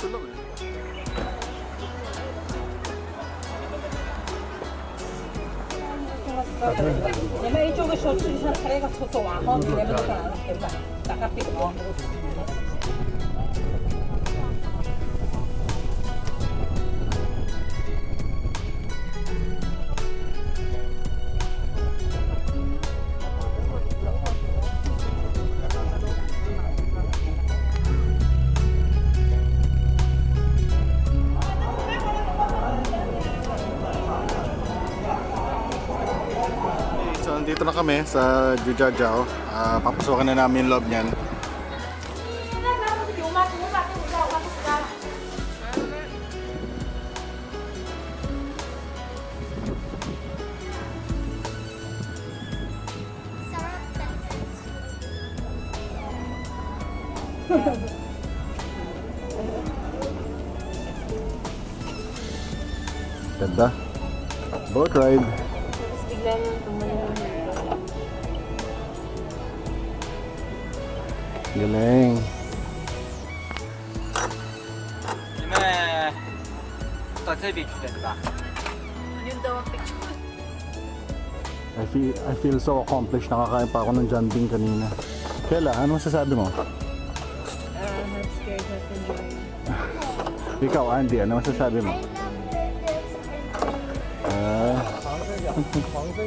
Dito lang eh. So nandito na kami sa Jiuzhaigou. Papasokan na namin yung loob niyan. Ganda. Boat ride. Tapos bigla nang tumayo. Galing. 你们到这边去的对吧？ Yun daw ang picture. I feel so accomplished. Nakakain pa ako ng jumping kanina. Kela, ano masasabi mo? Not scared, not enjoying. Ikaw, Andy, ano masasabi mo?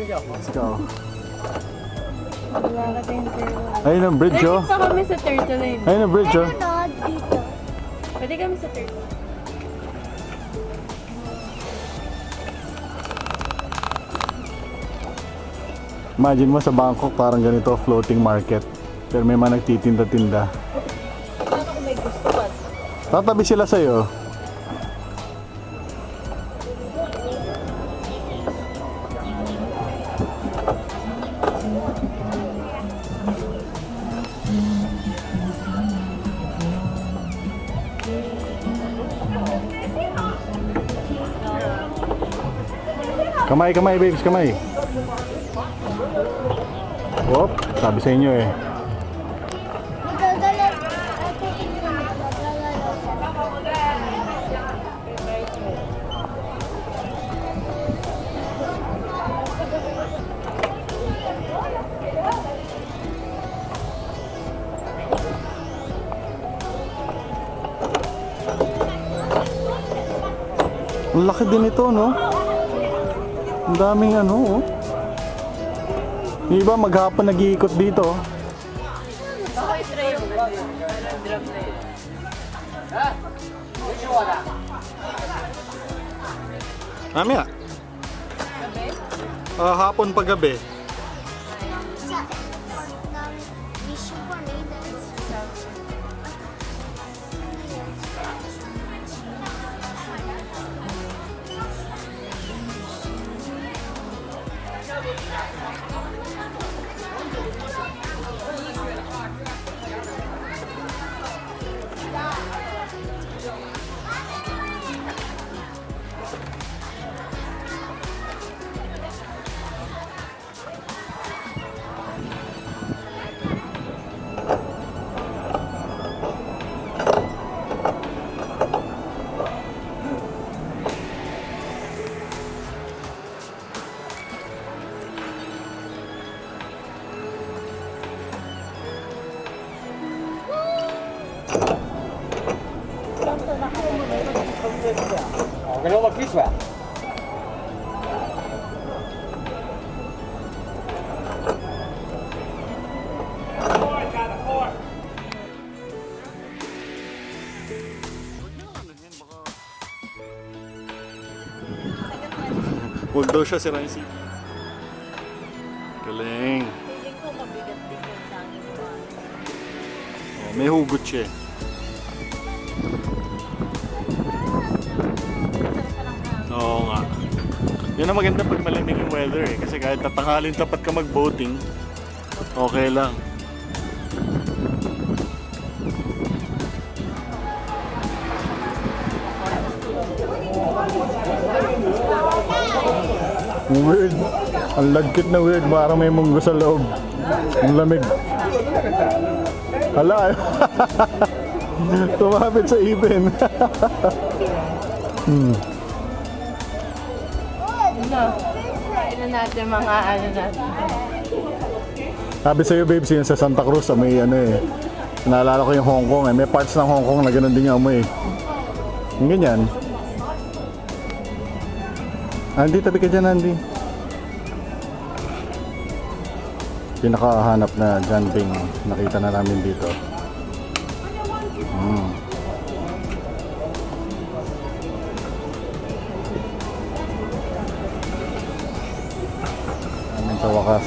Let's go. Wala ka tayong turtle. Ayun ang bridge, oh. Pwede pa kami sa turtle eh. Ayun ang bridge, oh. Pwede kami sa turtle. Imagine mo sa Bangkok, parang ganito, floating market. Pero may mga nagtitinda-tinda. Paano kung may gusto pa? Tatabi sila sa'yo. Kamay, kamay, babes, kamay. Whoop, sabi sa inyo eh. Ang laki din ito, no? Ang daming ano, oh. Yung iba maghapon nag-iikot dito. Okay, try yung drop na yun. Mamaya. Gabi? Hapon pa gabi. Huwag daw siya sirain si Galing. Feeling ko mabigat-bigat sa akin. Oh, may hugot siya eh. Oo nga. Yun ang maganda pag malamig yung weather eh. Kasi kahit tatanghalin tapat ka mag-boating, okay lang. Weird. Ang lagkit na weird. Parang may munggo sa loob. Ang lamig. Hala. Tumapit sa ipin. No. Ano natin mga ano natin. Sabi sa'yo, babes, yun sa Santa Cruz, may ano eh. Naalala ko yung Hong Kong eh. May parts ng Hong Kong na ganun din yung amoy. Yung ganyan. Andy, tabi ka dyan, Andy. Pinakahanap na Janbing nakita na namin dito. Amin sa wakas.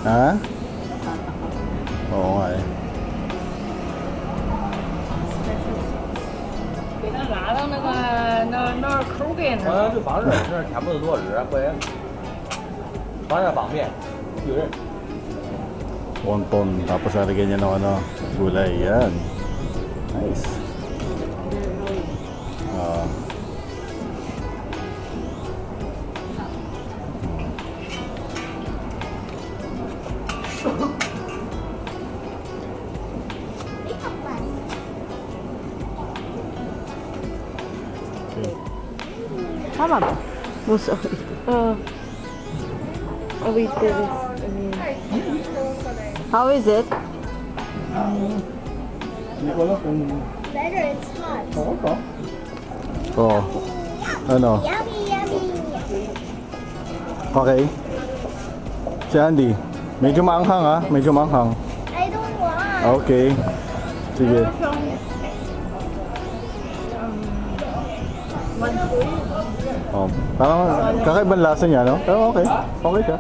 Ha? Oo nga eh. Pinala lang na Korean. 我要是房子这儿全部都多少人？或者房下绑面，有人。 Wonton. Tapos lalagyan niya ng ano, gulay. Yan. Nice. Ah. Okay. Tama ba? Oh, wait, there is. I mean, how is it? Hindi ko alam kung... Better, it's hot. Oo ka. Oo. Ano? Yummy, yummy. Okay. Si Andy. Medyo maanghang ha. Medyo maanghang. I don't want. Okay. Sige. Oh, parang kakaibang lasa niya, no? Pero okay. Okay siya.